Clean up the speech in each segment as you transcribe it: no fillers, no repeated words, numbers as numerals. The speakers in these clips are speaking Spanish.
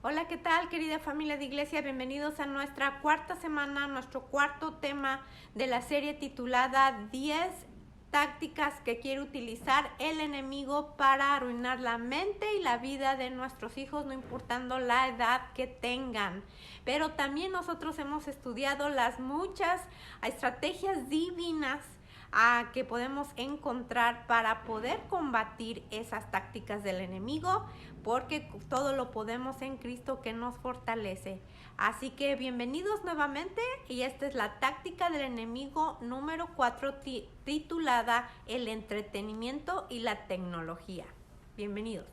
Hola, ¿qué tal, querida familia de iglesia? Bienvenidos a nuestra cuarta semana, nuestro cuarto tema de la serie titulada 10 tácticas que quiere utilizar el enemigo para arruinar la mente y la vida de nuestros hijos, no importando la edad que tengan. Pero también nosotros hemos estudiado las muchas estrategias divinas que podemos encontrar para poder combatir esas tácticas del enemigo, porque todo lo podemos en Cristo que nos fortalece. Así que bienvenidos nuevamente, y esta es la táctica del enemigo número 4 titulada el entretenimiento y la tecnología. Bienvenidos.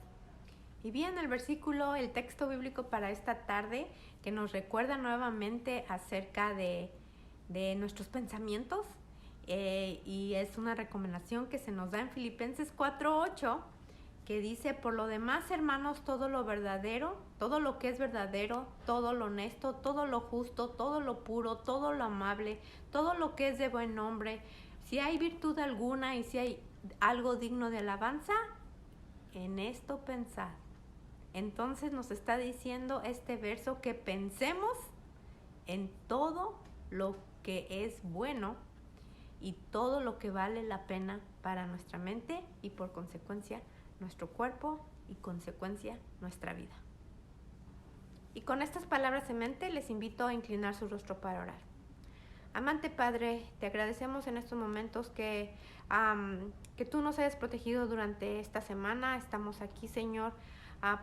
Y bien, el texto bíblico para esta tarde, que nos recuerda nuevamente acerca de nuestros pensamientos, y es una recomendación que se nos da en Filipenses 4:8, que dice: por lo demás, hermanos, todo lo verdadero, todo lo que es verdadero, todo lo honesto, todo lo justo, todo lo puro, todo lo amable, todo lo que es de buen nombre, si hay virtud alguna y si hay algo digno de alabanza, en esto pensad. Entonces nos está diciendo este verso que pensemos en todo lo que es bueno y todo lo que vale la pena para nuestra mente y por consecuencia nuestro cuerpo y consecuencia nuestra vida. Y con estas palabras en mente les invito a inclinar su rostro para orar. Amante Padre, te agradecemos en estos momentos que tú nos hayas protegido durante esta semana. Estamos aquí, Señor,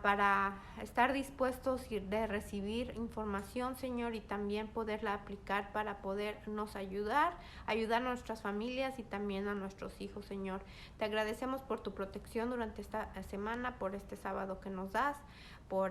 para estar dispuestos de recibir información, Señor, y también poderla aplicar para podernos ayudar a nuestras familias y también a nuestros hijos, Señor. Te agradecemos por tu protección durante esta semana, por este sábado que nos das, por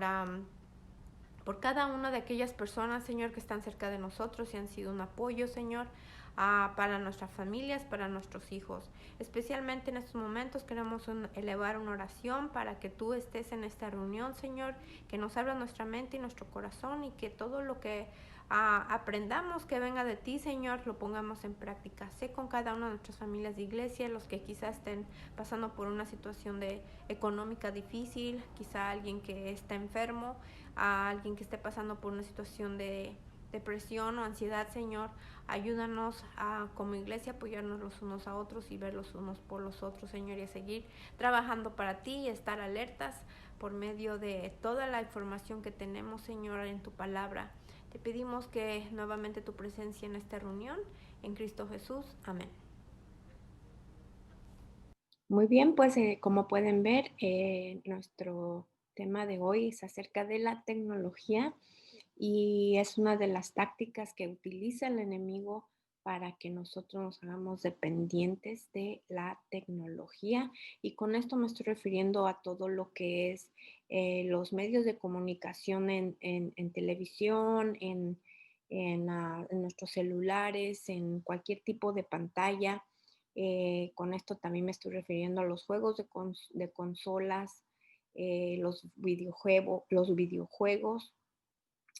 cada una de aquellas personas, Señor, que están cerca de nosotros y han sido un apoyo, Señor, para nuestras familias, para nuestros hijos. Especialmente en estos momentos queremos elevar una oración para que tú estés en esta reunión, Señor, que nos abra nuestra mente y nuestro corazón, y que todo lo que aprendamos que venga de ti, Señor, lo pongamos en práctica. Sé con cada una de nuestras familias de iglesia, los que quizás estén pasando por una situación económica difícil, quizá alguien que está enfermo, a alguien que esté pasando por una situación de depresión o ansiedad, Señor. Ayúdanos como iglesia, apoyarnos los unos a otros y ver los unos por los otros, Señor, y a seguir trabajando para ti y estar alertas por medio de toda la información que tenemos, Señor, en tu palabra. Te pedimos que nuevamente tu presencia en esta reunión, en Cristo Jesús. Amén. Muy bien, pues como pueden ver, nuestro tema de hoy es acerca de la tecnología, y es una de las tácticas que utiliza el enemigo para que nosotros nos hagamos dependientes de la tecnología. Y con esto me estoy refiriendo a todo lo que es los medios de comunicación en televisión, en nuestros celulares, en cualquier tipo de pantalla. Con esto también me estoy refiriendo a los juegos de consolas, los videojuegos,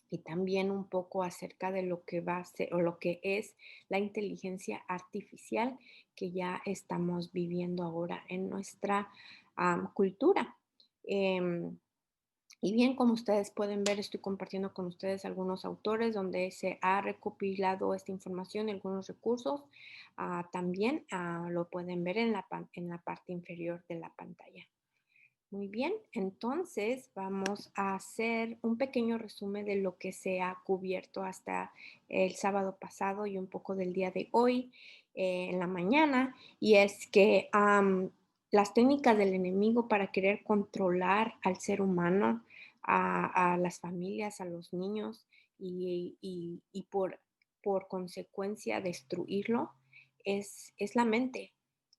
y también un poco acerca de lo que va a ser o lo que es la inteligencia artificial que ya estamos viviendo ahora en nuestra cultura. Em, y bien, como ustedes pueden ver, estoy compartiendo con ustedes algunos autores donde se ha recopilado esta información y algunos recursos. También lo pueden ver en la parte inferior de la pantalla. Muy bien, entonces vamos a hacer un pequeño resumen de lo que se ha cubierto hasta el sábado pasado y un poco del día de hoy en la mañana. Y es que las técnicas del enemigo para querer controlar al ser humano, a las familias, a los niños, y por consecuencia destruirlo, es la mente.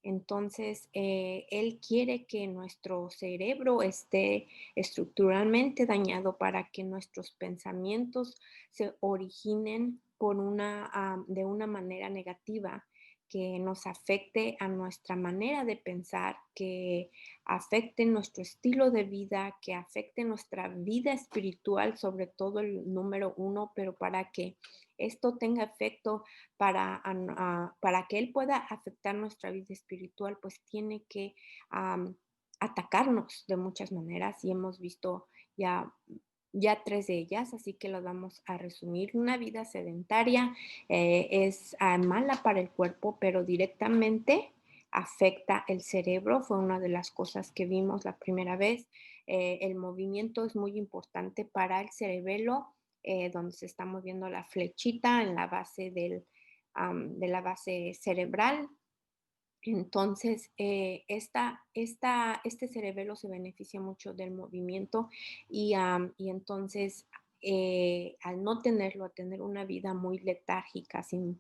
Entonces, él quiere que nuestro cerebro esté estructuralmente dañado para que nuestros pensamientos se originen de una manera negativa, que nos afecte a nuestra manera de pensar, que afecte nuestro estilo de vida, que afecte nuestra vida espiritual, sobre todo el número uno, pero para que esto tenga efecto para que él pueda afectar nuestra vida espiritual, pues tiene que atacarnos de muchas maneras, y hemos visto ya ya tres de ellas, así que las vamos a resumir. Una vida sedentaria es mala para el cuerpo, pero directamente afecta el cerebro. Fue una de las cosas que vimos la primera vez. El movimiento es muy importante para el cerebelo, donde se está moviendo la flechita en la base de la base cerebral. Entonces, este cerebelo se beneficia mucho del movimiento y entonces, al no tenerlo, a tener una vida muy letárgica, sin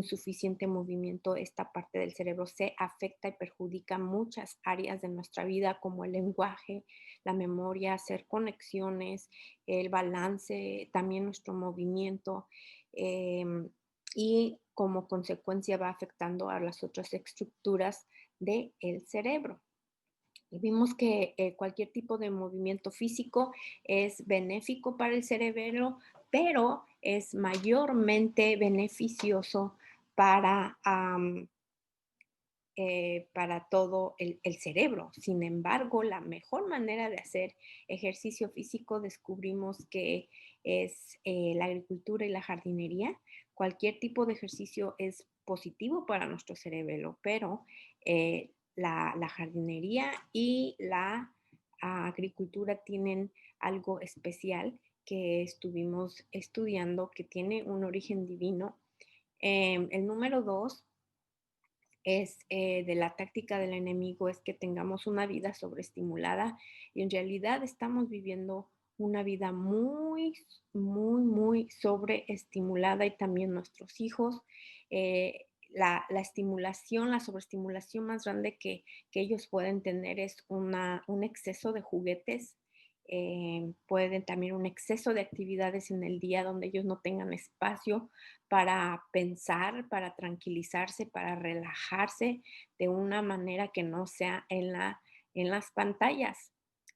suficiente movimiento, esta parte del cerebro se afecta y perjudica muchas áreas de nuestra vida, como el lenguaje, la memoria, hacer conexiones, el balance, también nuestro movimiento. em, y como consecuencia va afectando a las otras estructuras del cerebro. Y vimos que cualquier tipo de movimiento físico es benéfico para el cerebro, pero es mayormente beneficioso para, para todo el cerebro. Sin embargo, la mejor manera de hacer ejercicio físico descubrimos que es la agricultura y la jardinería. Cualquier tipo de ejercicio es positivo para nuestro cerebro, pero la jardinería y la agricultura tienen algo especial que estuvimos estudiando que tiene un origen divino. El número dos es de la táctica del enemigo es que tengamos una vida sobreestimulada y en realidad estamos viviendo una vida muy sobreestimulada y también nuestros hijos. La estimulación, la sobreestimulación más grande que ellos pueden tener es un exceso de juguetes. Pueden también un exceso de actividades en el día donde ellos no tengan espacio para pensar, para tranquilizarse, para relajarse de una manera que no sea en las pantallas,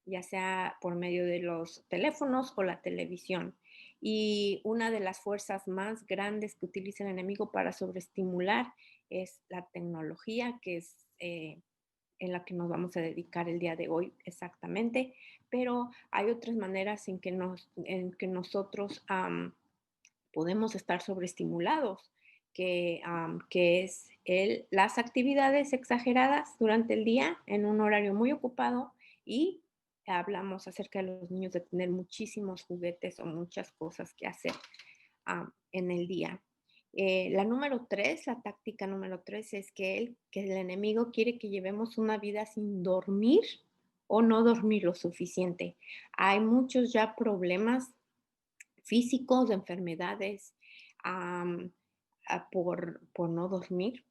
ya sea por medio de los teléfonos o la televisión. Y una de las fuerzas más grandes que utiliza el enemigo para sobreestimular es la tecnología, que es en la que nos vamos a dedicar el día de hoy exactamente, pero hay otras maneras en que nosotros podemos estar sobreestimulados, que es las actividades exageradas durante el día en un horario muy ocupado y hablamos acerca de los niños de tener muchísimos juguetes o muchas cosas que hacer en el día. La número tres, la táctica número tres es que el enemigo quiere que llevemos una vida sin dormir o no dormir lo suficiente. Hay muchos ya problemas físicos, de enfermedades, am, por no dormir,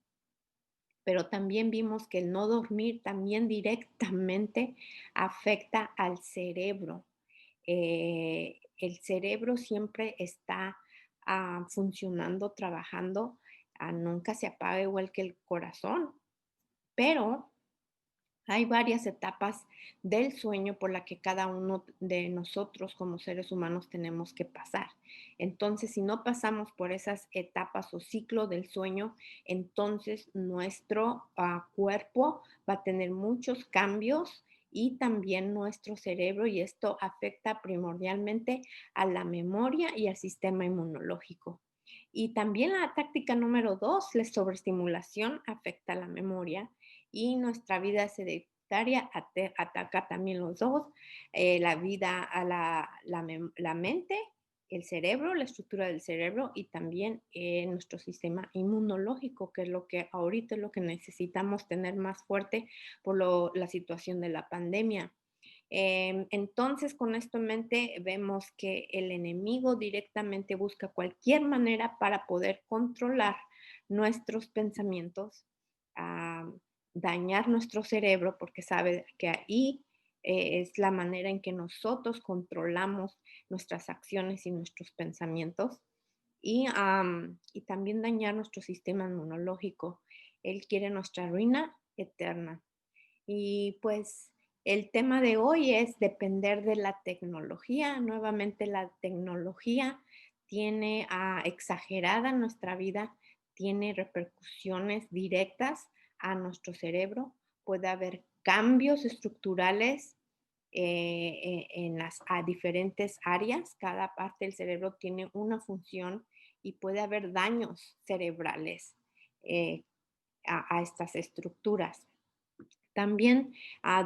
pero también vimos que el no dormir también directamente afecta al cerebro. El cerebro siempre está funcionando, trabajando, nunca se apaga igual que el corazón, pero hay varias etapas del sueño por la que cada uno de nosotros como seres humanos tenemos que pasar. Entonces, si no pasamos por esas etapas o ciclo del sueño, entonces nuestro cuerpo va a tener muchos cambios y también nuestro cerebro y esto afecta primordialmente a la memoria y al sistema inmunológico. Y también la táctica número dos, la sobreestimulación, afecta a la memoria y nuestra vida sedentaria ataca también los dos, la vida a la mente, el cerebro, la estructura del cerebro y también nuestro sistema inmunológico, que es lo que ahorita es lo que necesitamos tener más fuerte por la situación de la pandemia. Entonces, con esto en mente, vemos que el enemigo directamente busca cualquier manera para poder controlar nuestros pensamientos, ah, dañar nuestro cerebro, porque sabe que ahí es la manera en que nosotros controlamos nuestras acciones y nuestros pensamientos. Y también dañar nuestro sistema inmunológico. Él quiere nuestra ruina eterna. Y pues el tema de hoy es depender de la tecnología. Nuevamente la tecnología tiene exagerada en nuestra vida, tiene repercusiones directas a nuestro cerebro. Puede haber cambios estructurales en las diferentes áreas. Cada parte del cerebro tiene una función y puede haber daños cerebrales eh, a estas estructuras. También,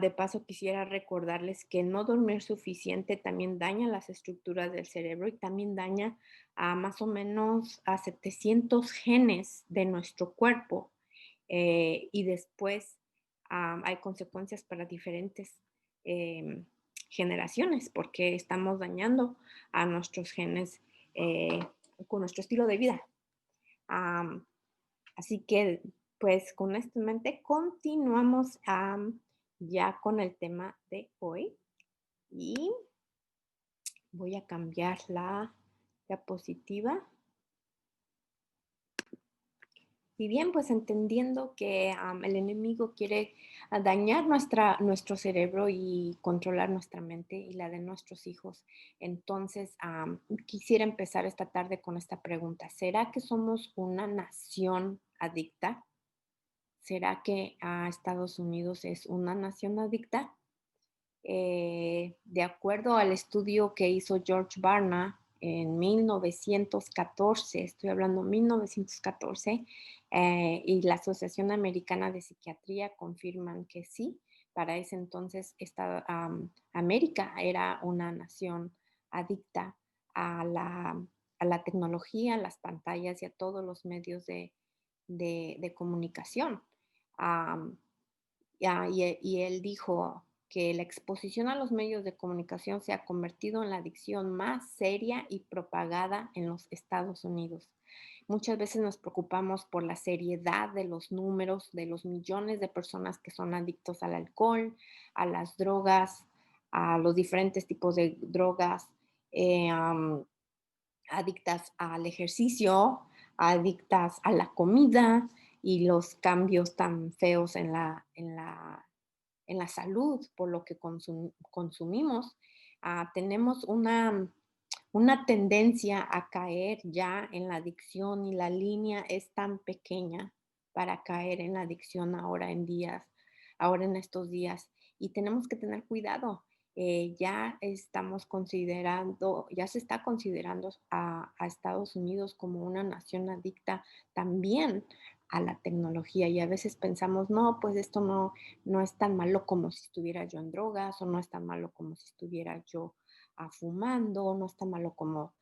de paso, quisiera recordarles que no dormir suficiente también daña las estructuras del cerebro y también daña a más o menos a 700 genes de nuestro cuerpo. Y después hay consecuencias para diferentes em, generaciones porque estamos dañando a nuestros genes eh, con nuestro estilo de vida. Am, Así que, pues con esto en mente, continuamos ya con el tema de hoy y voy a cambiar la diapositiva. Y bien, pues entendiendo que el enemigo quiere dañar nuestro cerebro y controlar nuestra mente y la de nuestros hijos, entonces quisiera empezar esta tarde con esta pregunta. ¿Será que somos una nación adicta? ¿Será que Estados Unidos es una nación adicta? De acuerdo al estudio que hizo George Barna en 1914, estoy hablando 1914, y la Asociación Americana de Psiquiatría confirman que sí, para ese entonces América era una nación adicta a la tecnología, a las pantallas y a todos los medios de comunicación. Um, y él dijo que la exposición a los medios de comunicación se ha convertido en la adicción más seria y propagada en los Estados Unidos. Muchas veces nos preocupamos por la seriedad de los números, de los millones de personas que son adictos al alcohol, a las drogas, a los diferentes tipos de drogas, adictas al ejercicio, adictas a la comida y los cambios tan feos en la salud por lo que consumimos. Tenemos una tendencia a caer ya en la adicción y la línea es tan pequeña para caer en la adicción ahora en estos días. Y tenemos que tener cuidado. Ya se está considerando a Estados Unidos como una nación adicta también a la tecnología y a veces pensamos, no, pues esto no es tan malo como si estuviera yo en drogas o no es tan malo como si estuviera yo fumando, no es tan malo como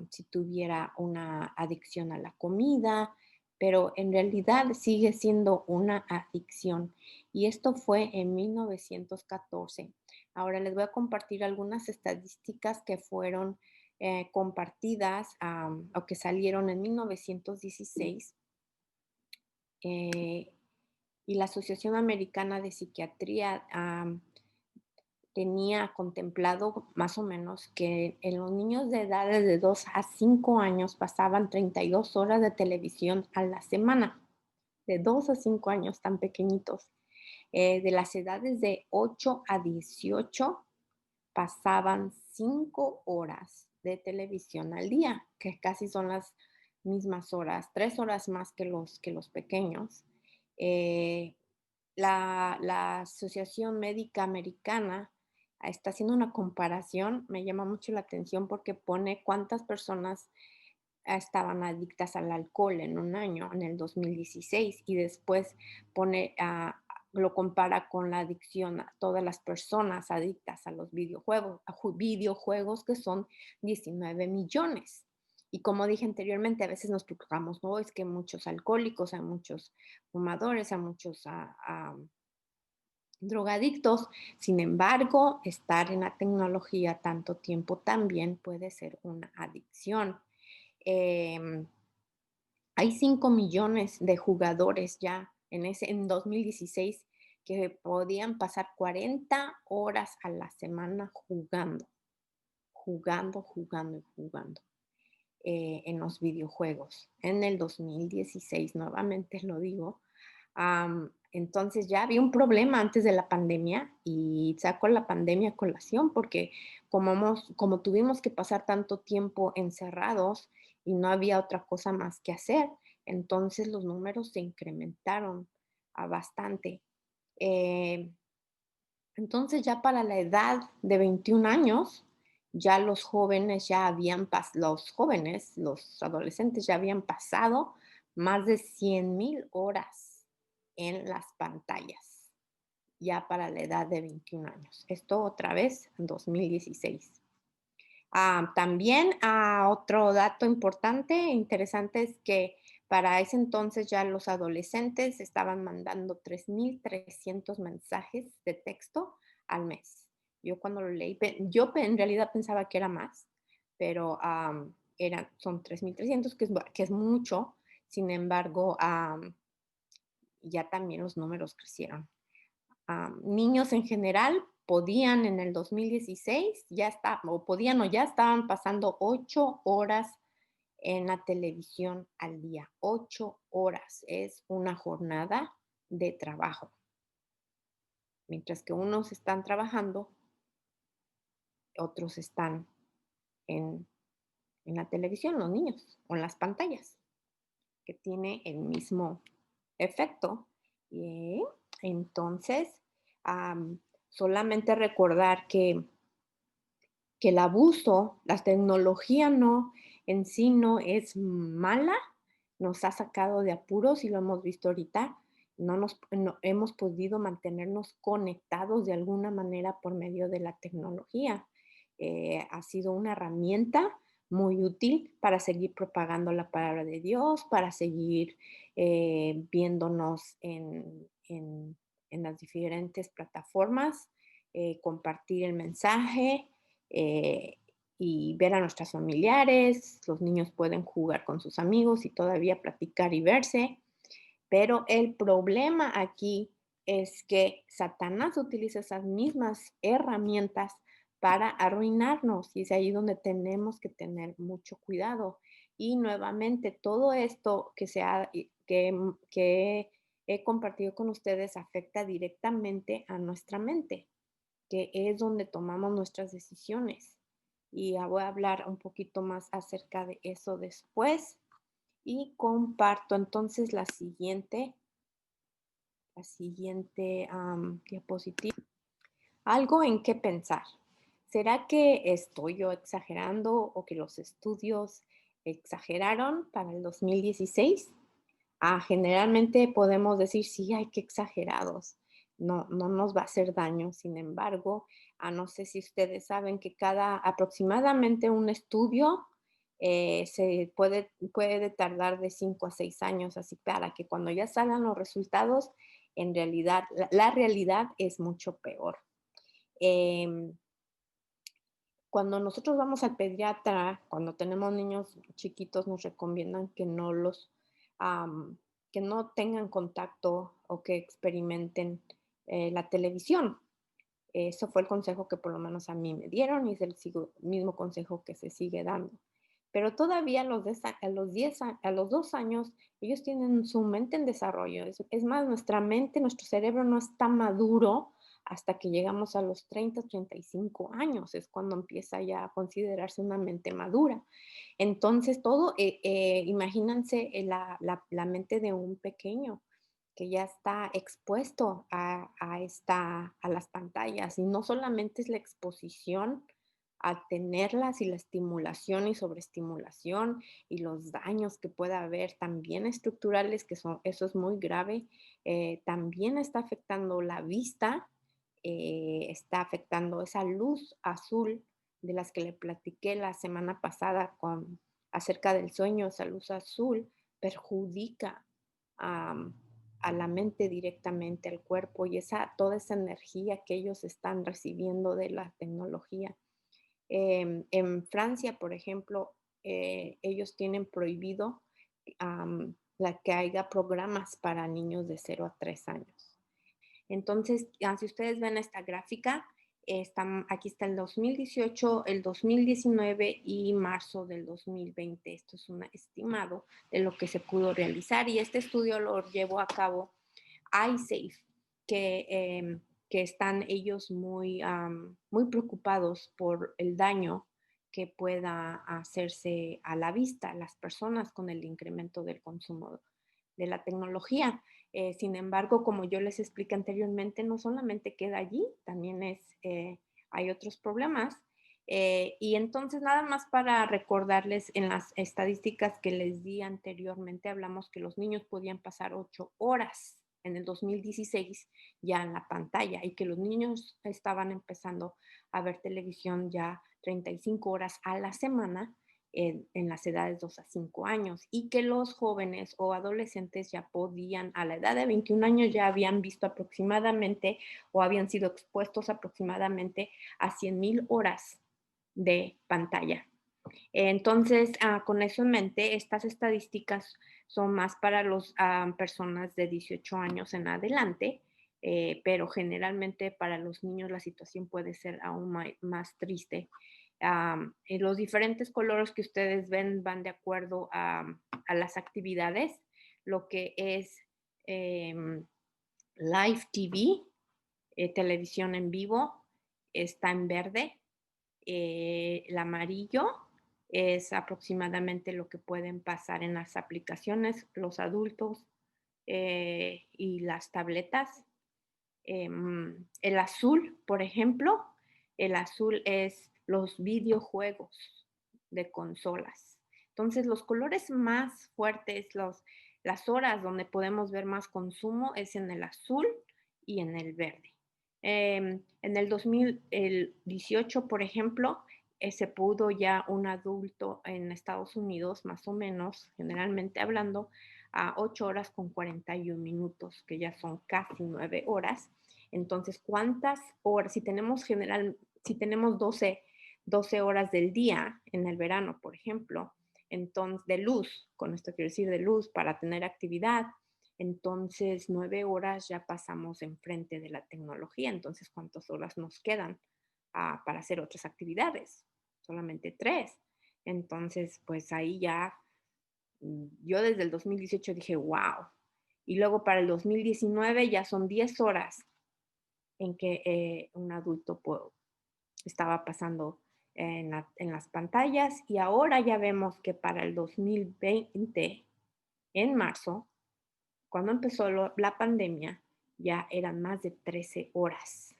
si tuviera una adicción a la comida, pero en realidad sigue siendo una adicción. Y esto fue en 1914. Ahora les voy a compartir algunas estadísticas que fueron compartidas o que salieron en 1916 y la Asociación Americana de Psiquiatría tenía contemplado más o menos que en los niños de edades de 2 a 5 años pasaban 32 horas de televisión a la semana, de 2 a 5 años tan pequeñitos. De las edades de 8 a 18 pasaban 5 horas de televisión al día, que casi son las mismas horas, 3 horas más que los pequeños. Eh, la Asociación Médica Americana está haciendo una comparación, me llama mucho la atención porque pone cuántas personas estaban adictas al alcohol en un año, en el 2016, y después lo compara con la adicción a todas las personas adictas a los videojuegos que son 19 millones. Y como dije anteriormente, a veces nos preocupamos, no, es que muchos alcohólicos, hay muchos fumadores, hay muchos drogadictos. Sin embargo, estar en la tecnología tanto tiempo también puede ser una adicción. Eh, Hay 5 millones de jugadores ya en 2016 que podían pasar 40 horas a la semana jugando en los videojuegos. En el 2016, nuevamente lo digo. Entonces ya había un problema antes de la pandemia y saco la pandemia a colación porque como tuvimos que pasar tanto tiempo encerrados y no había otra cosa más que hacer, entonces los números se incrementaron bastante. Eh, Entonces ya para la edad de 21 años, ya los adolescentes ya habían pasado más de 100,000 horas en las pantallas, ya para la edad de 21 años. Esto otra vez en 2016. También, otro dato importante e interesante es que para ese entonces ya los adolescentes estaban mandando 3,300 mensajes de texto al mes. Yo cuando lo leí, en realidad pensaba que era más, pero son 3,300, que es mucho. Sin embargo, ya también los números crecieron. Niños en general podían en el 2016 ya estaban pasando 8 horas en la televisión al día. 8 horas es una jornada de trabajo. Mientras que unos están trabajando, otros están en, en la televisión, los niños, o en las pantallas, que tiene el mismo efecto. Y entonces, solamente recordar que el abuso, la tecnología no en sí no es mala, nos ha sacado de apuros y lo hemos visto ahorita. No hemos podido mantenernos conectados de alguna manera por medio de la tecnología. Ha sido una herramienta muy útil para seguir propagando la palabra de Dios, para seguir viéndonos en las diferentes plataformas, compartir el mensaje, eh, y ver a nuestros familiares. Los niños pueden jugar con sus amigos y todavía platicar y verse. Pero el problema aquí es que Satanás utiliza esas mismas herramientas para arruinarnos, y es ahí donde tenemos que tener mucho cuidado. Y nuevamente, todo esto que he compartido con ustedes afecta directamente a nuestra mente, que es donde tomamos nuestras decisiones. Y ya voy a hablar un poquito más acerca de eso después. Y comparto entonces la siguiente diapositiva. Algo en qué pensar. ¿Será que estoy yo exagerando o que los estudios exageraron para el 2016? Generalmente podemos decir, sí, hay que exagerados, no nos va a hacer daño. Sin embargo, no sé si ustedes saben que aproximadamente un estudio se puede tardar de 5 a 6 años, así para que cuando ya salgan los resultados, en realidad, la realidad es mucho peor. Em, Cuando nosotros vamos al pediatra, cuando tenemos niños chiquitos, nos recomiendan am, que no tengan contacto o que experimenten la televisión. Eso fue el consejo que por lo menos a mí me dieron, y es el mismo consejo que se sigue dando. Pero todavía a los 2 años, ellos tienen su mente en desarrollo. Es más, nuestra mente, nuestro cerebro no está maduro hasta que llegamos a los 35 años. Es cuando empieza ya a considerarse una mente madura. Entonces, imagínense la mente de un pequeño que ya está expuesto a las pantallas, y no solamente es la exposición a tenerlas y la estimulación y sobreestimulación y los daños que pueda haber también estructurales, eso es muy grave. También está afectando la vista, está afectando esa luz azul de las que le platiqué la semana pasada acerca del sueño. Esa luz azul perjudica a la mente directamente, al cuerpo, y toda esa energía que ellos están recibiendo de la tecnología. En Francia, por ejemplo, ellos tienen prohibido que haya programas para niños de 0 a 3 años. Entonces, si ustedes ven esta gráfica, aquí está el 2018, el 2019 y marzo del 2020. Esto es un estimado de lo que se pudo realizar, y este estudio lo llevó a cabo iSafe, que están ellos muy preocupados por el daño que pueda hacerse a la vista a las personas con el incremento del consumo de la tecnología. Sin embargo, como yo les expliqué anteriormente, no solamente queda allí, también hay otros problemas. Y entonces, nada más para recordarles, en las estadísticas que les di anteriormente, hablamos que los niños podían pasar 8 horas en el 2016 ya en la pantalla y que los niños estaban empezando a ver televisión ya 35 horas a la semana en las edades 2 a 5 años y que los jóvenes o adolescentes ya podían, a la edad de 21 años, ya habían visto aproximadamente o habían sido expuestos aproximadamente a 100,000 horas de pantalla. Entonces, con eso en mente, estas estadísticas son más para las personas de 18 años en adelante, pero generalmente para los niños la situación puede ser aún más triste. Los diferentes colores que ustedes ven van de acuerdo a las actividades, lo que es live TV, televisión en vivo, está en verde. El amarillo es aproximadamente lo que pueden pasar en las aplicaciones los adultos y las tabletas. El azul, por ejemplo, el azul es los videojuegos de consolas. Entonces, los colores más fuertes, las horas donde podemos ver más consumo es en el azul y en el verde. En el 2018, por ejemplo, se pudo ya un adulto en Estados Unidos, más o menos, generalmente hablando, a 8 horas con 41 minutos, que ya son casi 9 horas. Entonces, ¿cuántas horas? Si tenemos 12 horas del día en el verano, por ejemplo, entonces, de luz, con esto quiero decir de luz, para tener actividad, entonces 9 horas ya pasamos enfrente de la tecnología. Entonces, ¿cuántas horas nos quedan para hacer otras actividades? Solamente 3. Entonces, pues ahí ya, yo desde el 2018 dije, wow. Y luego para el 2019 ya son 10 horas en que un adulto estaba pasando en las pantallas y ahora ya vemos que para el 2020, en marzo, cuando empezó la pandemia, ya eran más de 13 horas.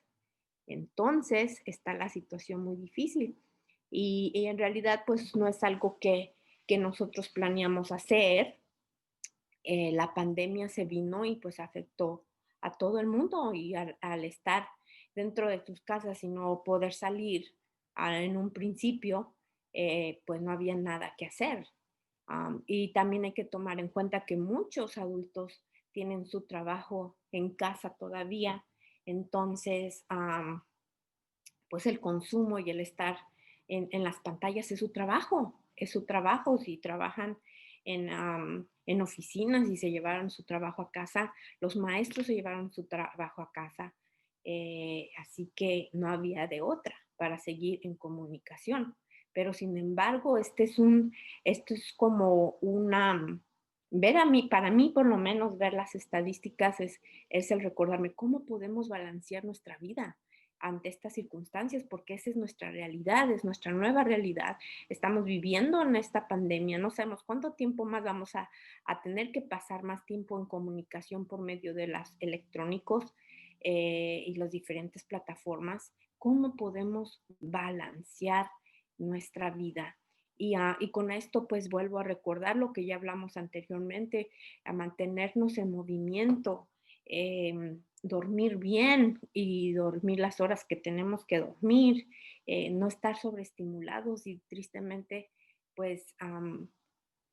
Entonces está la situación muy difícil y en realidad pues no es algo que nosotros planeamos hacer. La pandemia se vino y pues afectó a todo el mundo y al estar dentro de tus casas y no poder salir en un principio, pues no había nada que hacer. Y también hay que tomar en cuenta que muchos adultos tienen su trabajo en casa todavía, entonces pues el consumo y el estar en las pantallas es su trabajo. Si trabajan en oficinas y se llevaron su trabajo a casa, los maestros se llevaron su trabajo a casa, así que no había de otra para seguir en comunicación. Pero sin embargo, esto es como para mí por lo menos ver las estadísticas es el recordarme cómo podemos balancear nuestra vida ante estas circunstancias, porque esa es nuestra realidad, es nuestra nueva realidad. Estamos viviendo en esta pandemia, no sabemos cuánto tiempo más vamos a tener que pasar más tiempo en comunicación por medio de los electrónicos y las diferentes plataformas. ¿Cómo podemos balancear nuestra vida? Y con esto pues vuelvo a recordar lo que ya hablamos anteriormente, a mantenernos en movimiento, dormir bien y dormir las horas que tenemos que dormir, no estar sobreestimulados y tristemente pues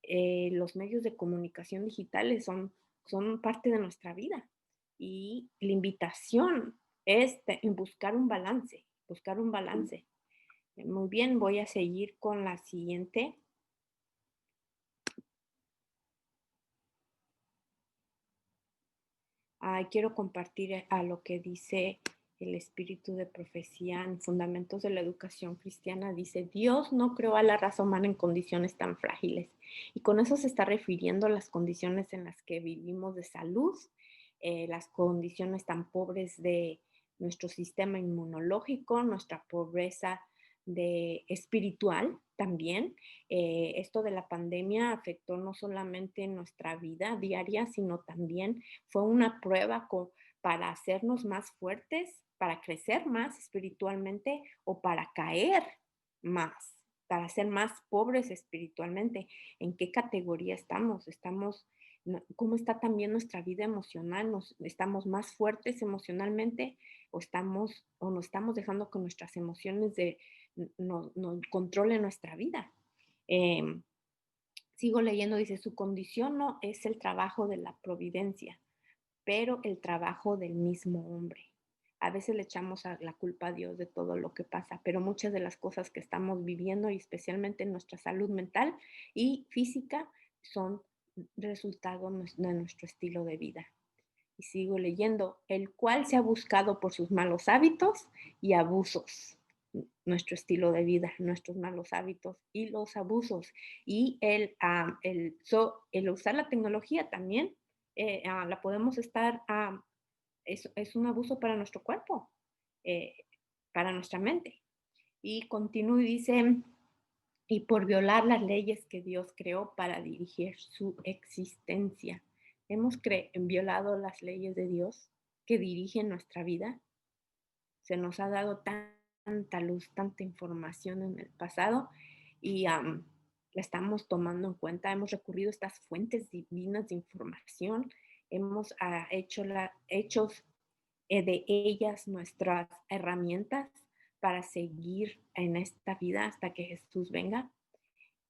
los medios de comunicación digitales son parte de nuestra vida y la invitación es en buscar un balance. Muy bien, voy a seguir con la siguiente. Quiero compartir a lo que dice el espíritu de profecía en Fundamentos de la Educación Cristiana. Dice, Dios no creó a la raza humana en condiciones tan frágiles. Y con eso se está refiriendo a las condiciones en las que vivimos de salud, las condiciones tan pobres de nuestro sistema inmunológico, nuestra pobreza espiritual, también esto de la pandemia afectó no solamente nuestra vida diaria, sino también fue una prueba para hacernos más fuertes, para crecer más espiritualmente o para caer más, para ser más pobres espiritualmente. ¿En qué categoría estamos? ¿Cómo está también nuestra vida emocional? ¿Estamos más fuertes emocionalmente o nos estamos dejando que nuestras emociones no controlen nuestra vida? Em, Sigo leyendo, dice, su condición no es el trabajo de la providencia, pero el trabajo del mismo hombre. A veces le echamos la culpa a Dios de todo lo que pasa, pero muchas de las cosas que estamos viviendo, y especialmente en nuestra salud mental y física, son resultado de nuestro estilo de vida. Y sigo leyendo, el cual se ha buscado por sus malos hábitos y abusos. Nuestro estilo de vida, nuestros malos hábitos y los abusos. Y el usar la tecnología también la podemos estar, es un abuso para nuestro cuerpo, eh, para nuestra mente. Y continúa y dice, y por violar las leyes que Dios creó para dirigir su existencia. Hemos violado las leyes de Dios que dirigen nuestra vida. Se nos ha dado tanta luz, tanta información en el pasado y la estamos tomando en cuenta. Hemos recurrido a estas fuentes divinas de información. Hemos hecho de ellas nuestras herramientas para seguir en esta vida hasta que Jesús venga.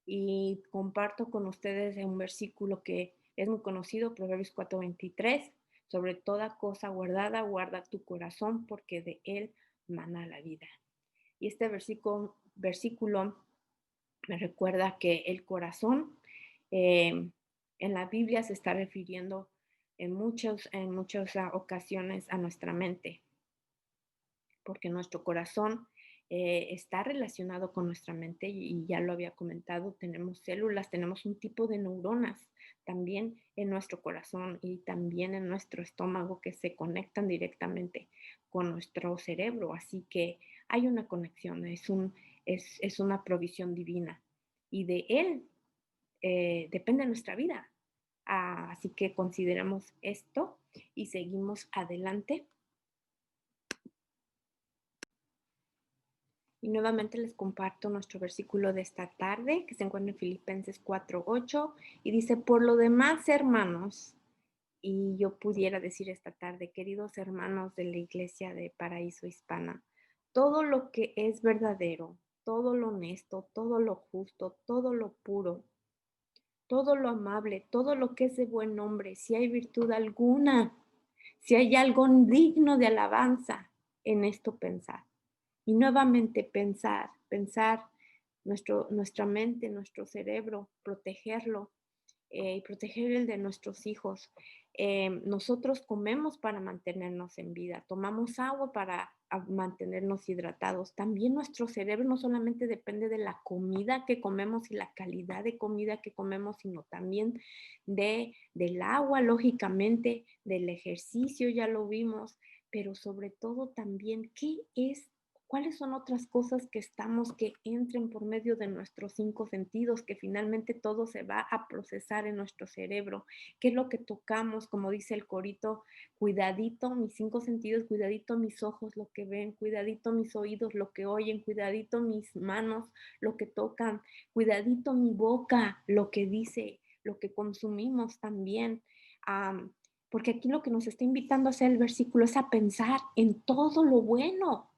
Y comparto con ustedes un versículo que es muy conocido, Proverbios 4:23, sobre toda cosa guardada, guarda tu corazón, porque de él mana la vida. Y este versículo me recuerda que el corazón en la Biblia se está refiriendo en muchas ocasiones a nuestra mente, porque nuestro corazón está relacionado con nuestra mente y ya lo había comentado, tenemos células, tenemos un tipo de neuronas también en nuestro corazón y también en nuestro estómago que se conectan directamente con nuestro cerebro, así que hay una conexión, es una provisión divina y de él depende nuestra vida. Así que consideremos esto y seguimos adelante. Y nuevamente les comparto nuestro versículo de esta tarde, que se encuentra en Filipenses 4:8, y dice, por lo demás, hermanos, y yo pudiera decir esta tarde, queridos hermanos de la Iglesia de Paraíso Hispana, todo lo que es verdadero, todo lo honesto, todo lo justo, todo lo puro, todo lo amable, todo lo que es de buen nombre, si hay virtud alguna, si hay algo digno de alabanza, en esto pensar. Y nuevamente pensar nuestra mente, nuestro cerebro, protegerlo y proteger el de nuestros hijos. Nosotros comemos para mantenernos en vida, tomamos agua para mantenernos hidratados. También nuestro cerebro no solamente depende de la comida que comemos y la calidad de comida que comemos, sino también del agua, lógicamente, del ejercicio, ya lo vimos, pero sobre todo también, ¿cuáles son otras cosas que entren por medio de nuestros 5 sentidos, que finalmente todo se va a procesar en nuestro cerebro? ¿Qué es lo que tocamos? Como dice el corito, cuidadito mis 5 sentidos, cuidadito mis ojos, lo que ven, cuidadito mis oídos, lo que oyen, cuidadito mis manos, lo que tocan, cuidadito mi boca, lo que dice, lo que consumimos también. Porque aquí lo que nos está invitando a hacer el versículo es a pensar en todo lo bueno,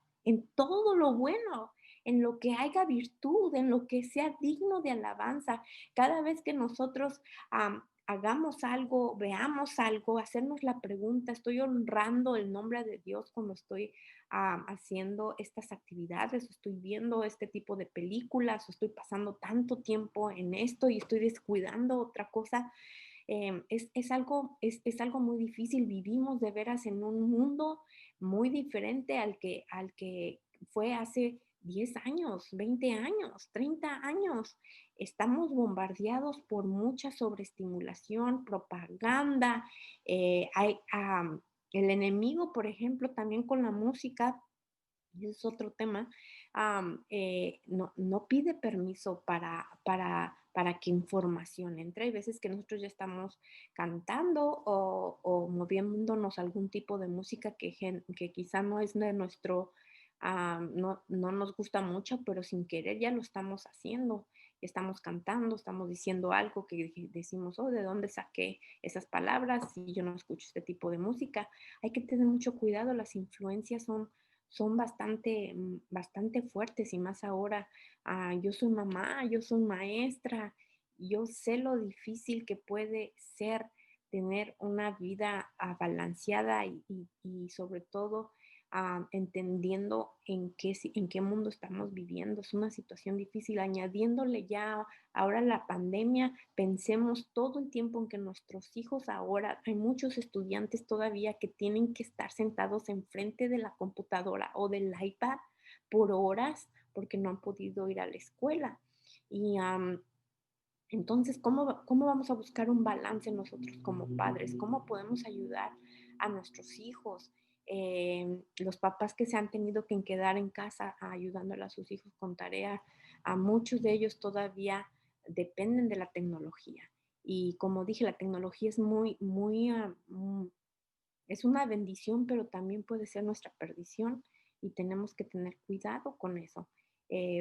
en lo que haya virtud, en lo que sea digno de alabanza. Cada vez que nosotros hagamos algo, veamos algo, hacernos la pregunta, ¿estoy honrando el nombre de Dios cuando estoy haciendo estas actividades, o estoy viendo este tipo de películas, o estoy pasando tanto tiempo en esto y estoy descuidando otra cosa? Es algo muy difícil. Vivimos de veras en un mundo muy diferente al que fue hace 10 años, 20 años, 30 años. Estamos bombardeados por mucha sobreestimulación, propaganda. El enemigo, por ejemplo, también con la música, y es otro tema, no pide permiso para que información entre. Hay veces que nosotros ya estamos cantando o moviéndonos a algún tipo de música que quizá no es de nuestro, no nos gusta mucho, pero sin querer ya lo estamos haciendo. Estamos cantando, estamos diciendo algo que decimos, oh, ¿de dónde saqué esas palabras? Si yo no escucho este tipo de música. Hay que tener mucho cuidado, las influencias son bastante fuertes y más ahora. Yo soy mamá, yo soy maestra, yo sé lo difícil que puede ser tener una vida balanceada y sobre todo entendiendo en qué mundo estamos viviendo. Es una situación difícil, añadiéndole ya ahora la pandemia, pensemos todo el tiempo en que nuestros hijos ahora, hay muchos estudiantes todavía que tienen que estar sentados enfrente de la computadora o del iPad por horas porque no han podido ir a la escuela. Y entonces, ¿cómo vamos a buscar un balance nosotros como padres? ¿Cómo podemos ayudar a nuestros hijos? Los papás que se han tenido que quedar en casa ayudándole a sus hijos con tarea, a muchos de ellos todavía dependen de la tecnología. Y como dije, la tecnología es es una bendición, pero también puede ser nuestra perdición y tenemos que tener cuidado con eso.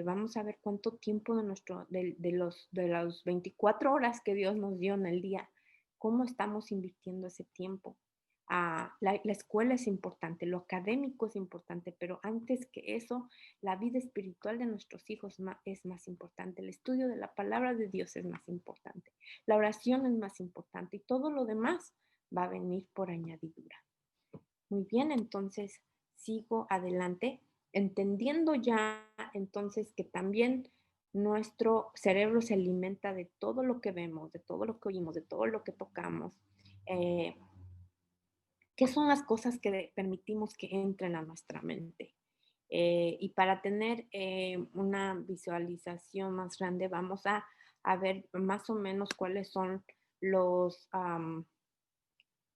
Vamos a ver cuánto tiempo de las 24 horas que Dios nos dio en el día, cómo estamos invirtiendo ese tiempo. La escuela es importante, lo académico es importante, pero antes que eso, la vida espiritual de nuestros hijos es más importante. El estudio de la palabra de Dios es más importante. La oración es más importante y todo lo demás va a venir por añadidura. Muy bien, entonces sigo adelante, entendiendo ya entonces que también nuestro cerebro se alimenta de todo lo que vemos, de todo lo que oímos, de todo lo que tocamos. Eh, ¿Qué son las cosas que permitimos que entren a nuestra mente? Y para tener una visualización más grande, vamos a ver más o menos cuáles son los,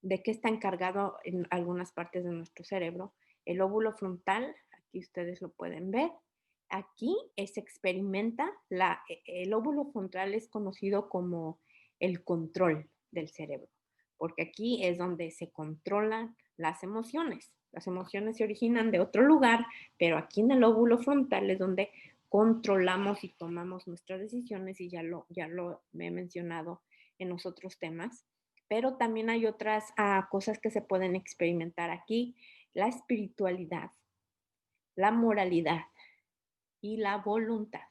de qué está encargado en algunas partes de nuestro cerebro. El lóbulo frontal, aquí ustedes lo pueden ver. Aquí se experimenta, el lóbulo frontal es conocido como el control del cerebro, porque aquí es donde se controlan las emociones. Las emociones se originan de otro lugar, pero aquí en el lóbulo frontal es donde controlamos y tomamos nuestras decisiones y ya lo he mencionado en los otros temas. Pero también hay otras cosas que se pueden experimentar aquí: la espiritualidad, la moralidad y la voluntad,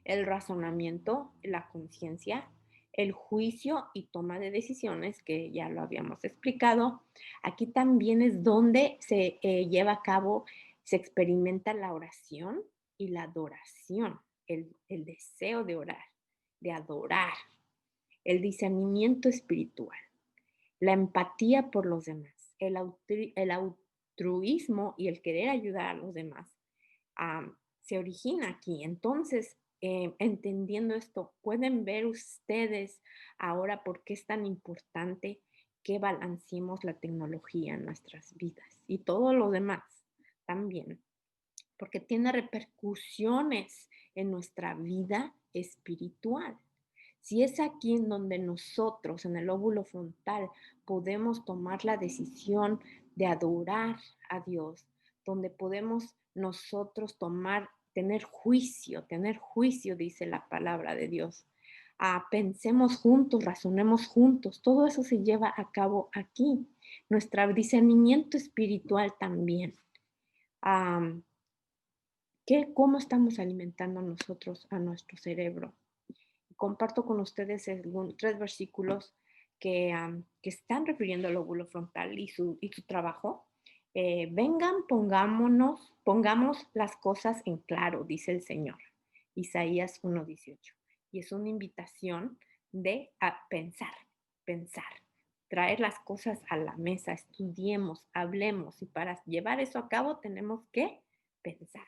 el razonamiento, la conciencia, el juicio y toma de decisiones, que ya lo habíamos explicado. Aquí también es donde se lleva a cabo, se experimenta la oración y la adoración, el deseo de orar, de adorar, el discernimiento espiritual, la empatía por los demás, el altruismo y el querer ayudar a los demás, se origina aquí. Entonces, entendiendo esto, pueden ver ustedes ahora por qué es tan importante que balanceemos la tecnología en nuestras vidas y todo lo demás también, porque tiene repercusiones en nuestra vida espiritual. Si es aquí en donde nosotros, en el lóbulo frontal, podemos tomar la decisión de adorar a Dios, donde podemos nosotros tener juicio, dice la palabra de Dios. Pensemos juntos, razonemos juntos, todo eso se lleva a cabo aquí. Nuestro discernimiento espiritual también. ¿Cómo estamos alimentando nosotros a nuestro cerebro? Comparto con ustedes 3 versículos que están refiriendo al lóbulo frontal y su trabajo. Vengan, pongamos las cosas en claro, dice el Señor. Isaías 1:18. Y es una invitación de pensar, traer las cosas a la mesa, estudiemos, hablemos, y para llevar eso a cabo tenemos que pensar.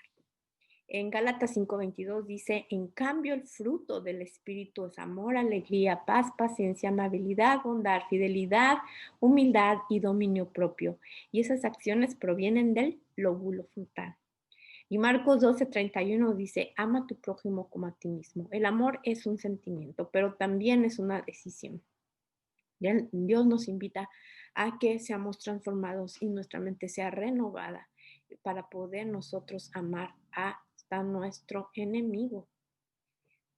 En Gálatas 5:22 dice: en cambio el fruto del Espíritu es amor, alegría, paz, paciencia, amabilidad, bondad, fidelidad, humildad y dominio propio. Y esas acciones provienen del lóbulo frontal. Y Marcos 12:31 dice, ama a tu prójimo como a ti mismo. El amor es un sentimiento, pero también es una decisión. Dios nos invita a que seamos transformados y nuestra mente sea renovada para poder nosotros amar hasta nuestro enemigo.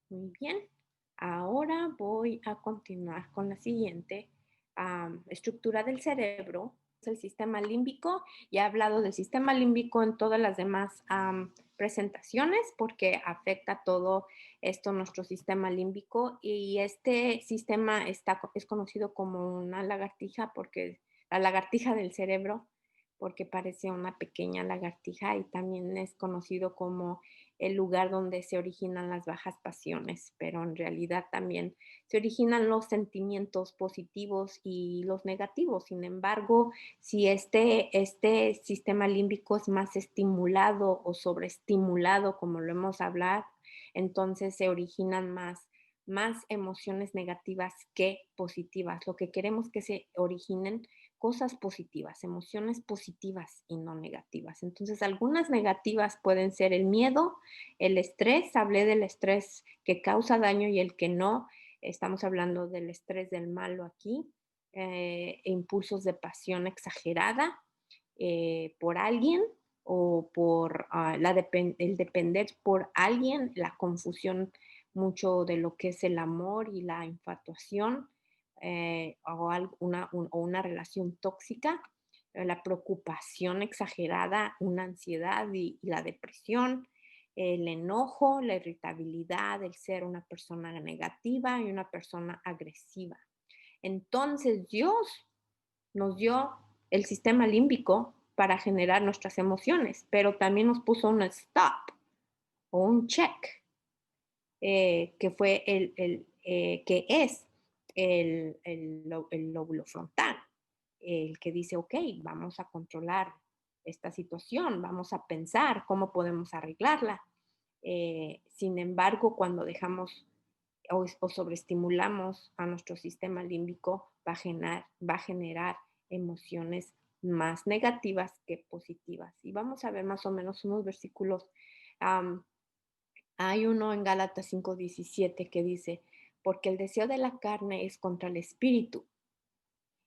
Muy bien, ahora voy a continuar con la siguiente estructura del cerebro, el sistema límbico. Ya he hablado del sistema límbico en todas las demás presentaciones porque afecta todo esto nuestro sistema límbico, y este sistema es conocido como una lagartija, porque la lagartija del cerebro, porque parece una pequeña lagartija, y también es conocido como el lugar donde se originan las bajas pasiones, pero en realidad también se originan los sentimientos positivos y los negativos. Sin embargo, si este sistema límbico es más estimulado o sobreestimulado, como lo hemos hablado, entonces se originan más emociones negativas que positivas. Lo que queremos que se originen cosas positivas, emociones positivas y no negativas. Entonces, algunas negativas pueden ser el miedo, el estrés. Hablé del estrés que causa daño y el que no. Estamos hablando del estrés del malo aquí. Impulsos de pasión exagerada por alguien, o por el depender por alguien, la confusión mucho de lo que es el amor y la infatuación, o una relación tóxica, la preocupación exagerada, una ansiedad y la depresión, el enojo, la irritabilidad, el ser una persona negativa y una persona agresiva. Entonces Dios nos dio el sistema límbico para generar nuestras emociones, pero también nos puso un stop o un check, que fue que es el lóbulo frontal, el que dice, ok, vamos a controlar esta situación, vamos a pensar cómo podemos arreglarla. Sin embargo, cuando dejamos o sobreestimulamos a nuestro sistema límbico, va a generar emociones más negativas que positivas. Y vamos a ver más o menos unos versículos. Hay uno en Gálatas 5:17 que dice, porque el deseo de la carne es contra el espíritu,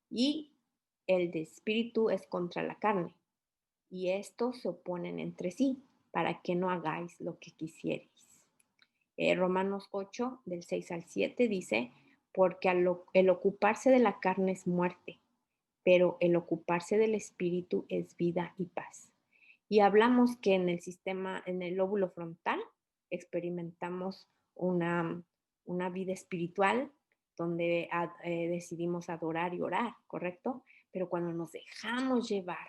y el de espíritu es contra la carne, y estos se oponen entre sí, para que no hagáis lo que quisierais. Romanos 8, del 6 al 7 dice, porque el ocuparse de la carne es muerte, pero el ocuparse del espíritu es vida y paz. Y hablamos que en el lóbulo frontal, experimentamos una vida espiritual donde decidimos adorar y orar, ¿correcto? Pero cuando nos dejamos llevar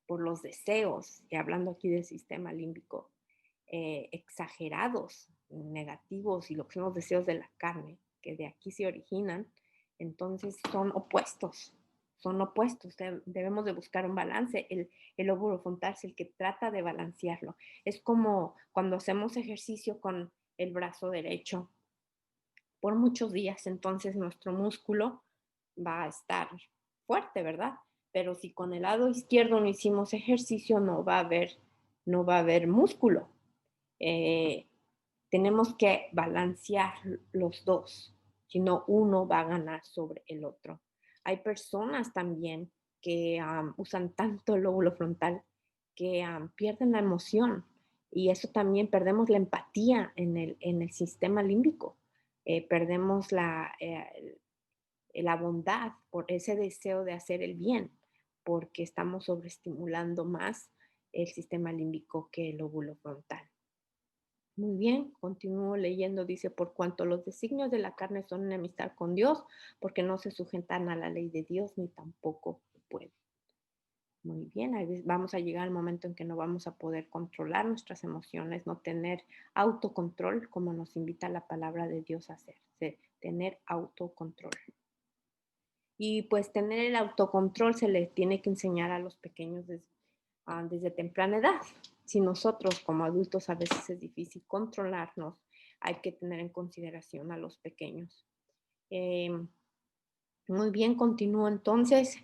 por los deseos, y hablando aquí del sistema límbico, exagerados, negativos, y lo que son los deseos de la carne, que de aquí se originan, entonces son opuestos. Debemos de buscar un balance. El lóbulo frontal es el que trata de balancearlo. Es como cuando hacemos ejercicio con el brazo derecho por muchos días, entonces nuestro músculo va a estar fuerte, ¿verdad? Pero si con el lado izquierdo no hicimos ejercicio, no va a haber músculo. Tenemos que balancear los dos, si no uno va a ganar sobre el otro. Hay personas también que usan tanto el lóbulo frontal que pierden la emoción, y eso también perdemos la empatía en el sistema límbico. Perdemos la bondad por ese deseo de hacer el bien, porque estamos sobreestimulando más el sistema límbico que el lóbulo frontal. Muy bien, continúo leyendo. Dice, por cuanto los designios de la carne son enemistad con Dios, porque no se sujetan a la ley de Dios, ni tampoco pueden. Muy bien, ahí vamos a llegar al momento en que no vamos a poder controlar nuestras emociones, no tener autocontrol, como nos invita la palabra de Dios a hacer, tener autocontrol. Y pues tener el autocontrol se le tiene que enseñar a los pequeños desde temprana edad. Si nosotros como adultos a veces es difícil controlarnos, hay que tener en consideración a los pequeños. Muy bien, continúo entonces.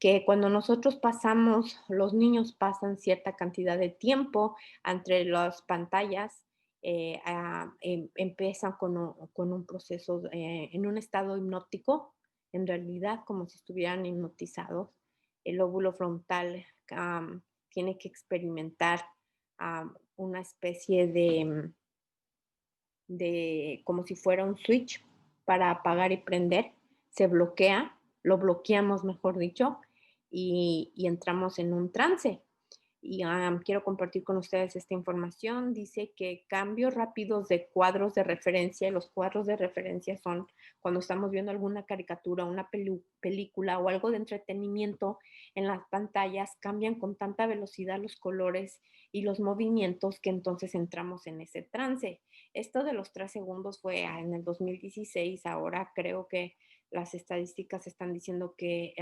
que cuando nosotros pasamos, los niños pasan cierta cantidad de tiempo entre las pantallas, empiezan con un proceso en un estado hipnótico, en realidad como si estuvieran hipnotizados. El lóbulo frontal tiene que experimentar una especie de como si fuera un switch para apagar y prender, se bloquea, lo bloqueamos, mejor dicho, y entramos en un trance. Y quiero compartir con ustedes esta información. Dice que cambios rápidos de cuadros de referencia, los cuadros de referencia son cuando estamos viendo alguna caricatura, una película o algo de entretenimiento en las pantallas, cambian con tanta velocidad los colores y los movimientos que entonces entramos en ese trance. Esto de los 3 segundos fue en el 2016, ahora creo que las estadísticas están diciendo que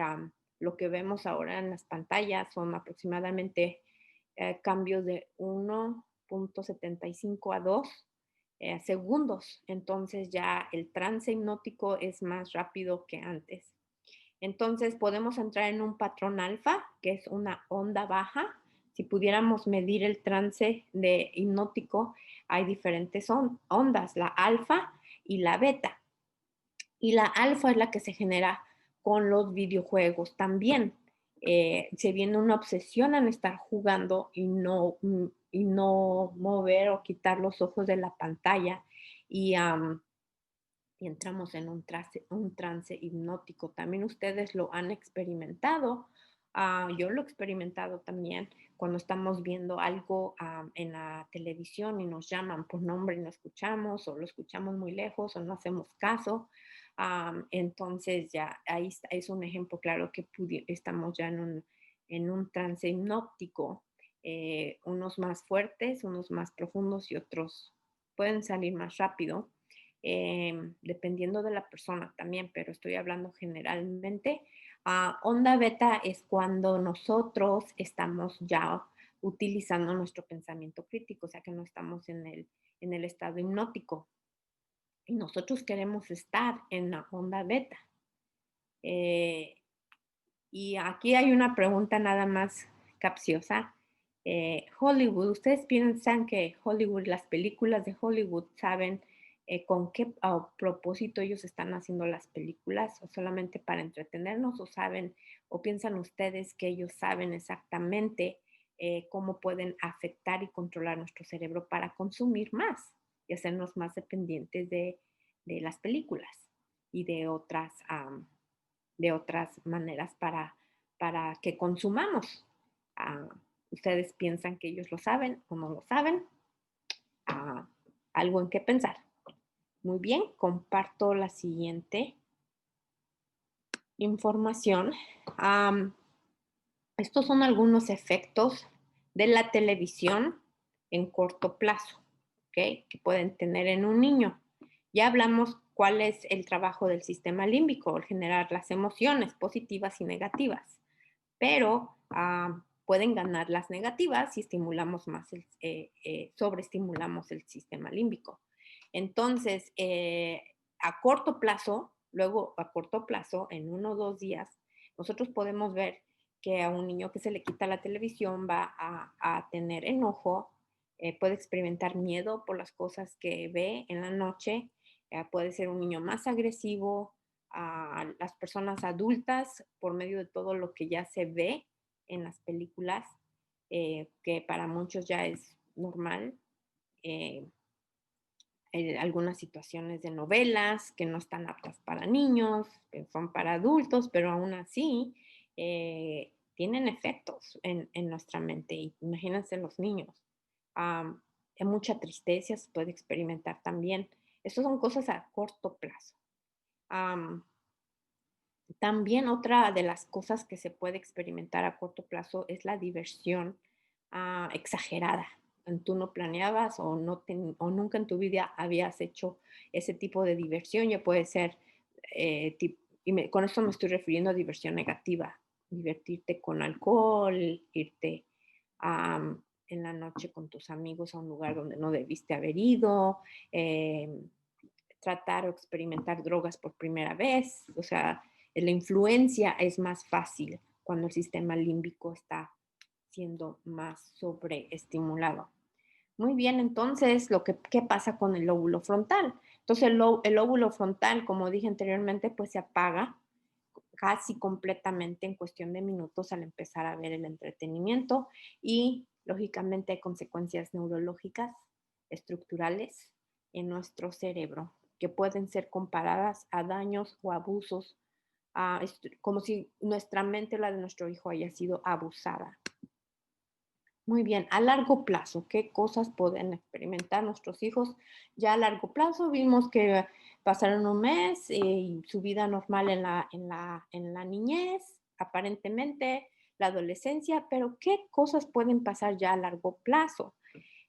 lo que vemos ahora en las pantallas son aproximadamente cambios de 1.75 a 2 segundos. Entonces ya el trance hipnótico es más rápido que antes. Entonces podemos entrar en un patrón alfa, que es una onda baja. Si pudiéramos medir el trance de hipnótico, hay diferentes ondas, la alfa y la beta. Y la alfa es la que se genera con los videojuegos también. Se viene una obsesión en estar jugando y no mover o quitar los ojos de la pantalla y entramos en un trance hipnótico. También ustedes lo han experimentado. Yo lo he experimentado también cuando estamos viendo algo en la televisión y nos llaman por nombre y no escuchamos o lo escuchamos muy lejos o no hacemos caso. Entonces ya ahí es un ejemplo claro que estamos ya en un trance hipnótico. Unos más fuertes, unos más profundos y otros pueden salir más rápido. Dependiendo de la persona también, pero estoy hablando generalmente. Onda beta es cuando nosotros estamos ya utilizando nuestro pensamiento crítico, o sea que no estamos en el estado hipnótico y nosotros queremos estar en la onda beta. Y aquí hay una pregunta nada más capciosa. Hollywood, ¿ustedes piensan que Hollywood, las películas de Hollywood saben con qué propósito ellos están haciendo las películas o solamente para entretenernos o piensan ustedes que ellos saben exactamente cómo pueden afectar y controlar nuestro cerebro para consumir más y hacernos más dependientes de las películas y de otras maneras para que consumamos? ¿Ustedes piensan que ellos lo saben o no lo saben? Algo en qué pensar. Muy bien, comparto la siguiente información. Estos son algunos efectos de la televisión en corto plazo, ¿ok? Que pueden tener en un niño. Ya hablamos cuál es el trabajo del sistema límbico, el generar las emociones positivas y negativas, pero pueden ganar las negativas si estimulamos más, sobreestimulamos el sistema límbico. Entonces, luego a corto plazo, en 1 o 2 días, nosotros podemos ver que a un niño que se le quita la televisión va a tener enojo, puede experimentar miedo por las cosas que ve en la noche, puede ser un niño más agresivo. A las personas adultas, por medio de todo lo que ya se ve en las películas, que para muchos ya es normal. Algunas situaciones de novelas que no están aptas para niños, que son para adultos, pero aún así tienen efectos en nuestra mente. Imagínense los niños. Hay mucha tristeza se puede experimentar también. Estas son cosas a corto plazo. También otra de las cosas que se puede experimentar a corto plazo es la diversión exagerada. Tú no planeabas o nunca en tu vida habías hecho ese tipo de diversión. Ya puede ser, con esto me estoy refiriendo a diversión negativa, divertirte con alcohol, irte en la noche con tus amigos a un lugar donde no debiste haber ido, tratar o experimentar drogas por primera vez. O sea, la influencia es más fácil cuando el sistema límbico está siendo más sobreestimulado. Muy bien, entonces, ¿qué pasa con el lóbulo frontal? Entonces, el lóbulo frontal, como dije anteriormente, pues se apaga casi completamente en cuestión de minutos al empezar a ver el entretenimiento y, lógicamente, hay consecuencias neurológicas, estructurales en nuestro cerebro que pueden ser comparadas a daños o abusos, como si nuestra mente o la de nuestro hijo haya sido abusada. Muy bien, a largo plazo, ¿qué cosas pueden experimentar nuestros hijos? Ya a largo plazo vimos que pasaron un mes y su vida normal en la niñez, aparentemente la adolescencia, pero ¿qué cosas pueden pasar ya a largo plazo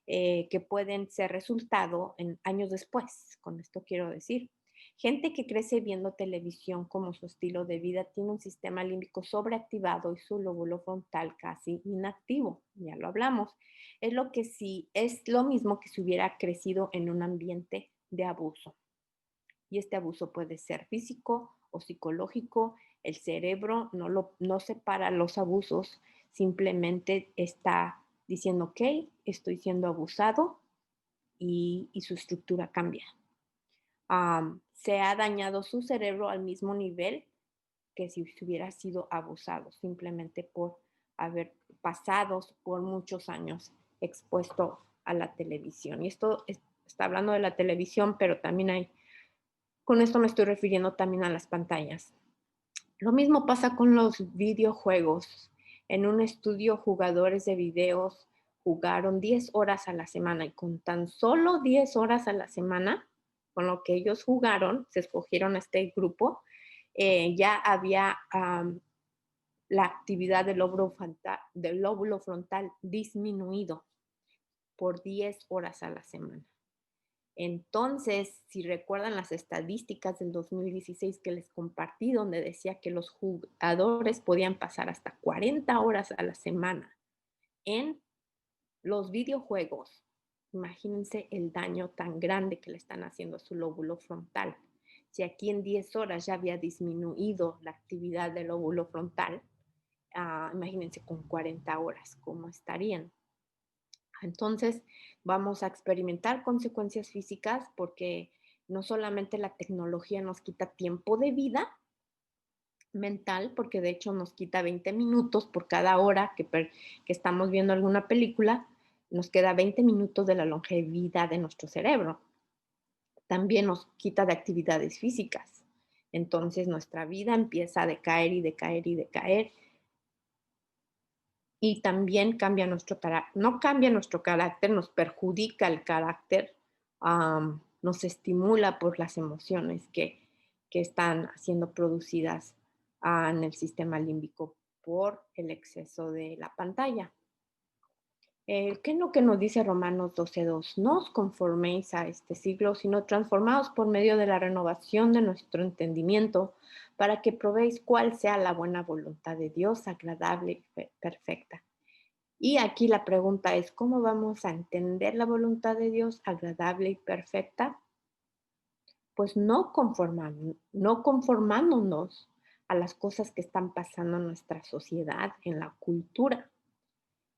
que pueden ser resultado en años después? Con esto quiero decir, gente que crece viendo televisión como su estilo de vida tiene un sistema límbico sobreactivado y su lóbulo frontal casi inactivo. Ya lo hablamos. Es lo mismo que si hubiera crecido en un ambiente de abuso. Y este abuso puede ser físico o psicológico. El cerebro no separa los abusos, simplemente está diciendo, ok, estoy siendo abusado y su estructura cambia. Se ha dañado su cerebro al mismo nivel que si hubiera sido abusado, simplemente por haber pasado por muchos años expuesto a la televisión. Y esto está hablando de la televisión, pero también con esto me estoy refiriendo también a las pantallas. Lo mismo pasa con los videojuegos. En un estudio, jugadores de videos jugaron 10 horas a la semana y con tan solo 10 horas a la semana, con lo que ellos jugaron, se escogieron a este grupo, ya había la actividad del lóbulo frontal disminuido por 10 horas a la semana. Entonces, si recuerdan las estadísticas del 2016 que les compartí, donde decía que los jugadores podían pasar hasta 40 horas a la semana en los videojuegos, imagínense el daño tan grande que le están haciendo a su lóbulo frontal. Si aquí en 10 horas ya había disminuido la actividad del lóbulo frontal, imagínense con 40 horas, ¿cómo estarían? Entonces, vamos a experimentar consecuencias físicas porque no solamente la tecnología nos quita tiempo de vida mental, porque de hecho nos quita 20 minutos por cada hora que estamos viendo alguna película, nos queda 20 minutos de la longevidad de nuestro cerebro. También nos quita de actividades físicas. Entonces, nuestra vida empieza a decaer y decaer y decaer. Y también cambia nuestro carácter, no cambia nuestro carácter, nos perjudica el carácter, nos estimula por las emociones que están siendo producidas en el sistema límbico por el exceso de la pantalla. ¿Qué es lo que nos dice Romanos 12:2? No os conforméis a este siglo, sino transformaos por medio de la renovación de nuestro entendimiento, para que probéis cuál sea la buena voluntad de Dios, agradable y perfecta. Y aquí la pregunta es, ¿cómo vamos a entender la voluntad de Dios agradable y perfecta? Pues no conformándonos a las cosas que están pasando en nuestra sociedad, en la cultura.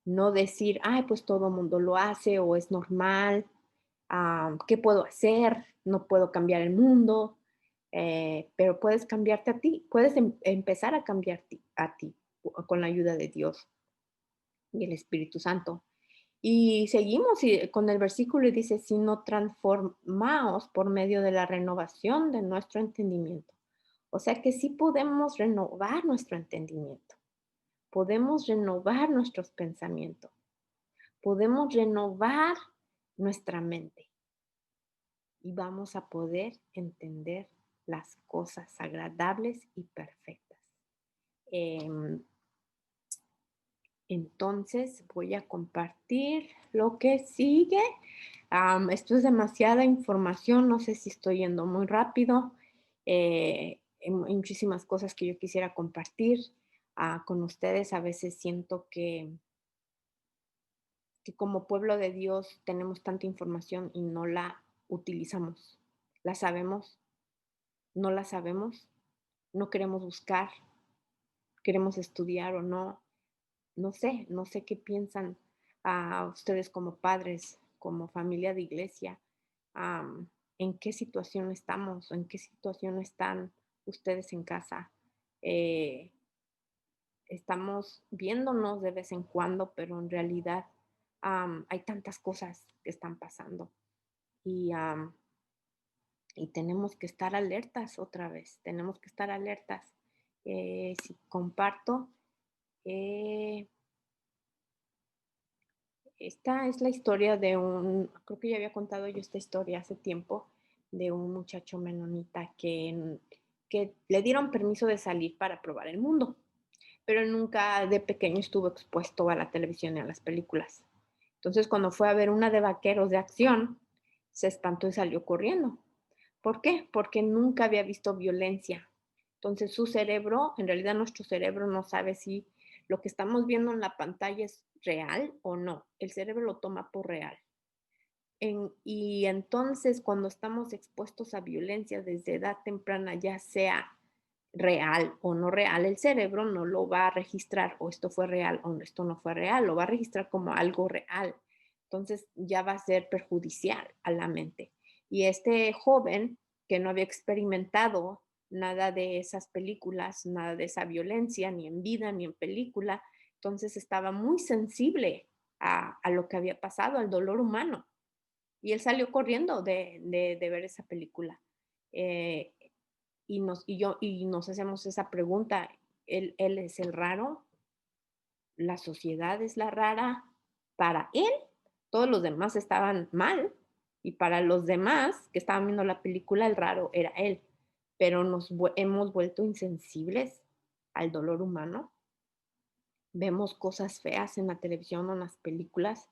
No decir, ay, pues todo el mundo lo hace o es normal, ¿qué puedo hacer? No puedo cambiar el mundo, pero puedes cambiarte a ti, puedes empezar a cambiarte a ti con la ayuda de Dios y el Espíritu Santo. Y seguimos con el versículo y dice, sino transformaos por medio de la renovación de nuestro entendimiento. O sea que sí podemos renovar nuestro entendimiento, podemos renovar nuestros pensamientos, podemos renovar nuestra mente y vamos a poder entender las cosas agradables y perfectas. Entonces voy a compartir lo que sigue. Esto es demasiada información, no sé si estoy yendo muy rápido. Hay muchísimas cosas que yo quisiera compartir con ustedes. A veces siento que como pueblo de Dios tenemos tanta información y no la utilizamos. ¿La sabemos? ¿No la sabemos? ¿No queremos buscar? queremos estudiar o no. No sé qué piensan ustedes como padres, como familia de iglesia, en qué situación estamos, en qué situación están ustedes en casa. Eh, Estamos viéndonos de vez en cuando, pero en realidad hay tantas cosas que están pasando y, y tenemos que estar alertas otra vez, tenemos que estar alertas. Si comparto, eh, esta es la historia de creo que ya había contado yo esta historia hace tiempo, de un muchacho menonita que le dieron permiso de salir para probar el mundo, pero nunca de pequeño estuvo expuesto a la televisión y a las películas. Entonces, cuando fue a ver una de vaqueros de acción, se espantó y salió corriendo. ¿Por qué? Porque nunca había visto violencia. Entonces, su cerebro, en realidad nuestro cerebro no sabe si lo que estamos viendo en la pantalla es real o no. El cerebro lo toma por real. Y entonces, cuando estamos expuestos a violencia desde edad temprana, ya sea real o no real, el cerebro no lo va a registrar, o esto fue real o esto no fue real, lo va a registrar como algo real. Entonces ya va a ser perjudicial a la mente. Y este joven que no había experimentado nada de esas películas, nada de esa violencia, ni en vida ni en película, entonces estaba muy sensible a lo que había pasado, al dolor humano. Y él salió corriendo de ver esa película. Eh, y nos hacemos esa pregunta, ¿él es el raro? ¿La sociedad es la rara? Para él, todos los demás estaban mal, y para los demás que estaban viendo la película, el raro era él. Pero hemos vuelto insensibles al dolor humano. Vemos cosas feas en la televisión o en las películas,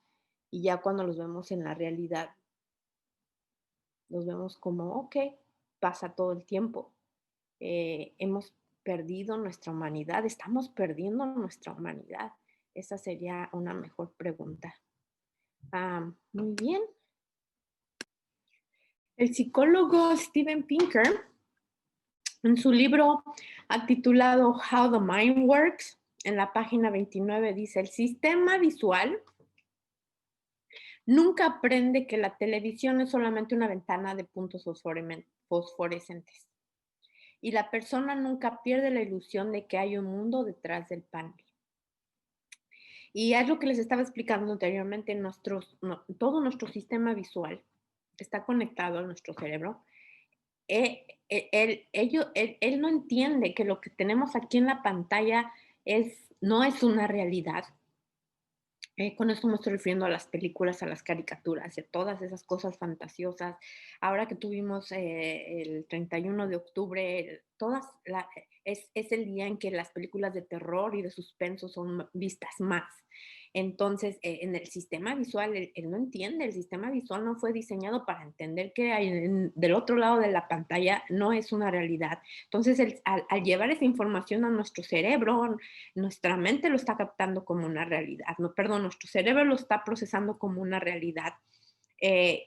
y ya cuando los vemos en la realidad, los vemos como, ok, pasa todo el tiempo. Hemos perdido nuestra humanidad, estamos perdiendo nuestra humanidad. Esa sería una mejor pregunta. Muy bien. El psicólogo Steven Pinker, en su libro titulado How the Mind Works, en la página 29 dice, el sistema visual nunca aprende que la televisión es solamente una ventana de puntos fosforescentes. Y la persona nunca pierde la ilusión de que hay un mundo detrás del panel. Y es lo que les estaba explicando anteriormente, todo nuestro sistema visual está conectado a nuestro cerebro. Él no entiende que lo que tenemos aquí en la pantalla no es una realidad. Con esto me estoy refiriendo a las películas, a las caricaturas, a todas esas cosas fantasiosas. Ahora que tuvimos el 31 de octubre, es el día en que las películas de terror y de suspenso son vistas más. Entonces, en el sistema visual, él no entiende, el sistema visual no fue diseñado para entender que del otro lado de la pantalla no es una realidad. Entonces, al llevar esa información a nuestro cerebro, nuestra mente lo está captando como una realidad, no, perdón, nuestro cerebro lo está procesando como una realidad,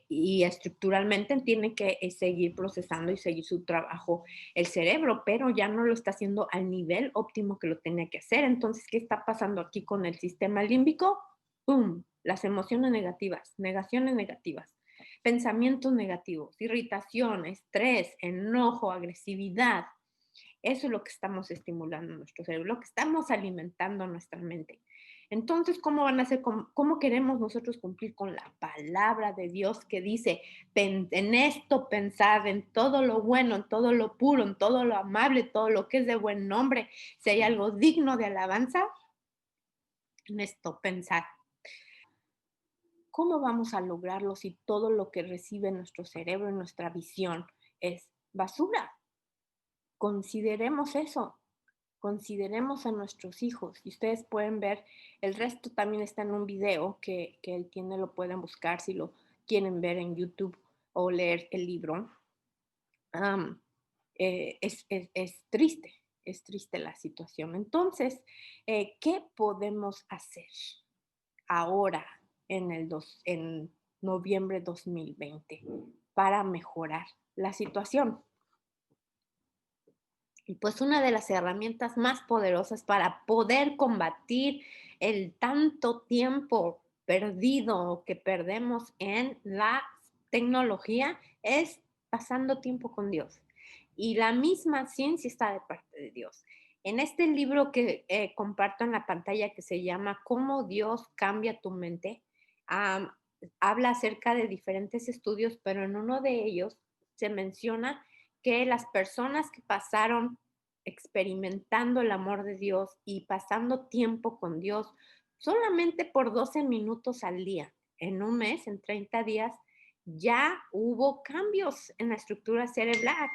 y estructuralmente tiene que seguir procesando y seguir su trabajo el cerebro, pero ya no lo está haciendo al nivel óptimo que lo tenía que hacer. Entonces, ¿qué está pasando aquí con el sistema límbico? ¡Pum! Las emociones negativas, negaciones negativas, pensamientos negativos, irritación, estrés, enojo, agresividad. Eso es lo que estamos estimulando en nuestro cerebro, lo que estamos alimentando nuestra mente. Entonces, ¿cómo van a hacer? ¿Cómo queremos nosotros cumplir con la palabra de Dios que dice, en esto pensad, en todo lo bueno, en todo lo puro, en todo lo amable, todo lo que es de buen nombre, si hay algo digno de alabanza, en esto pensad? ¿Cómo vamos a lograrlo si todo lo que recibe nuestro cerebro y nuestra visión es basura? Consideremos eso. Consideremos a nuestros hijos, y ustedes pueden ver, el resto también está en un video que él tiene, lo pueden buscar si lo quieren ver en YouTube o leer el libro. Es triste la situación. Entonces, ¿qué podemos hacer ahora en noviembre 2020 para mejorar la situación? Y pues una de las herramientas más poderosas para poder combatir el tanto tiempo perdido que perdemos en la tecnología es pasando tiempo con Dios. Y la misma ciencia está de parte de Dios. En este libro que comparto en la pantalla que se llama Cómo Dios cambia tu mente, am, habla acerca de diferentes estudios, pero en uno de ellos se menciona que las personas que pasaron experimentando el amor de Dios y pasando tiempo con Dios solamente por 12 minutos al día, en un mes, en 30 días, ya hubo cambios en la estructura cerebral,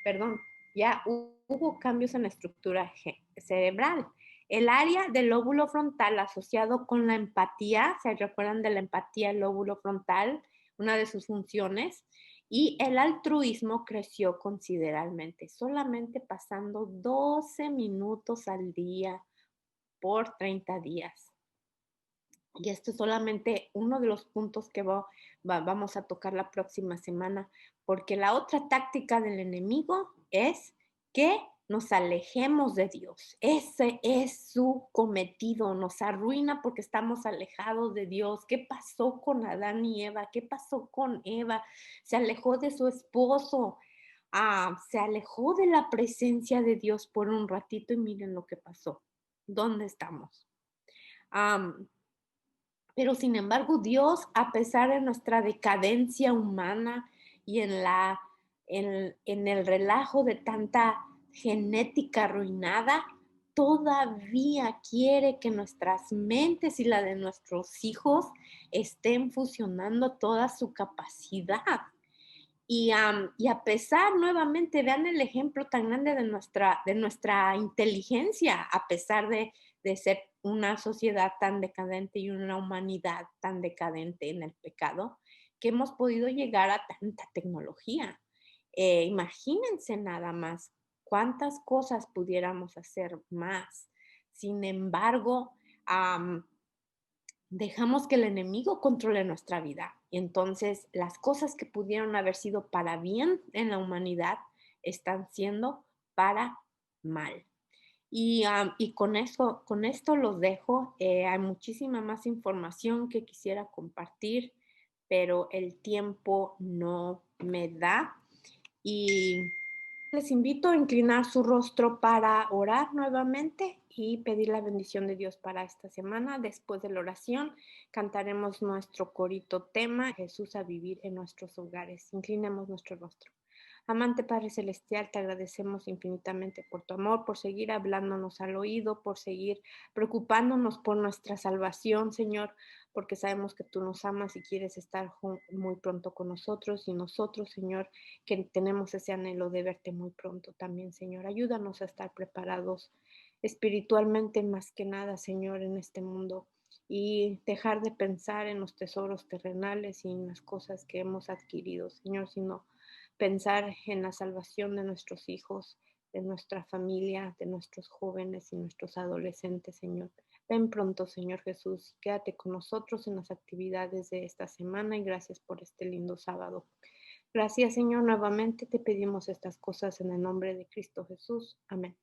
perdón, ya hubo cambios en la estructura cerebral. El área del lóbulo frontal asociado con la empatía, ¿se recuerdan de la empatía, el lóbulo frontal? Una de sus funciones, y el altruismo creció considerablemente, solamente pasando 12 minutos al día por 30 días. Y esto es solamente uno de los puntos que vamos a tocar la próxima semana, porque la otra táctica del enemigo es que nos alejemos de Dios. Ese es su cometido, nos arruina porque estamos alejados de Dios. ¿Qué pasó con Adán y Eva? ¿Qué pasó con Eva? Se alejó de su esposo, se alejó de la presencia de Dios por un ratito y miren lo que pasó. ¿Dónde estamos? Pero sin embargo, Dios, a pesar de nuestra decadencia humana y en el relajo de tanta genética arruinada, todavía quiere que nuestras mentes y la de nuestros hijos estén fusionando toda su capacidad. Y a pesar, nuevamente, vean el ejemplo tan grande de nuestra inteligencia, a pesar de ser una sociedad tan decadente y una humanidad tan decadente en el pecado, que hemos podido llegar a tanta tecnología. Imagínense nada más cuántas cosas pudiéramos hacer más. Sin embargo, dejamos que el enemigo controle nuestra vida. Y entonces las cosas que pudieron haber sido para bien en la humanidad están siendo para mal. Y con esto los dejo. Hay muchísima más información que quisiera compartir, pero el tiempo no me da. Y les invito a inclinar su rostro para orar nuevamente y pedir la bendición de Dios para esta semana. Después de la oración, cantaremos nuestro corito tema, Jesús a vivir en nuestros hogares. Inclinemos nuestro rostro. Amante Padre Celestial, te agradecemos infinitamente por tu amor, por seguir hablándonos al oído, por seguir preocupándonos por nuestra salvación, Señor, porque sabemos que tú nos amas y quieres estar muy pronto con nosotros y nosotros, Señor, que tenemos ese anhelo de verte muy pronto también, Señor. Ayúdanos a estar preparados espiritualmente más que nada, Señor, en este mundo y dejar de pensar en los tesoros terrenales y en las cosas que hemos adquirido, Señor, sino pensar en la salvación de nuestros hijos, de nuestra familia, de nuestros jóvenes y nuestros adolescentes, Señor. Ven pronto, Señor Jesús, quédate con nosotros en las actividades de esta semana y gracias por este lindo sábado. Gracias, Señor. Nuevamente te pedimos estas cosas en el nombre de Cristo Jesús. Amén.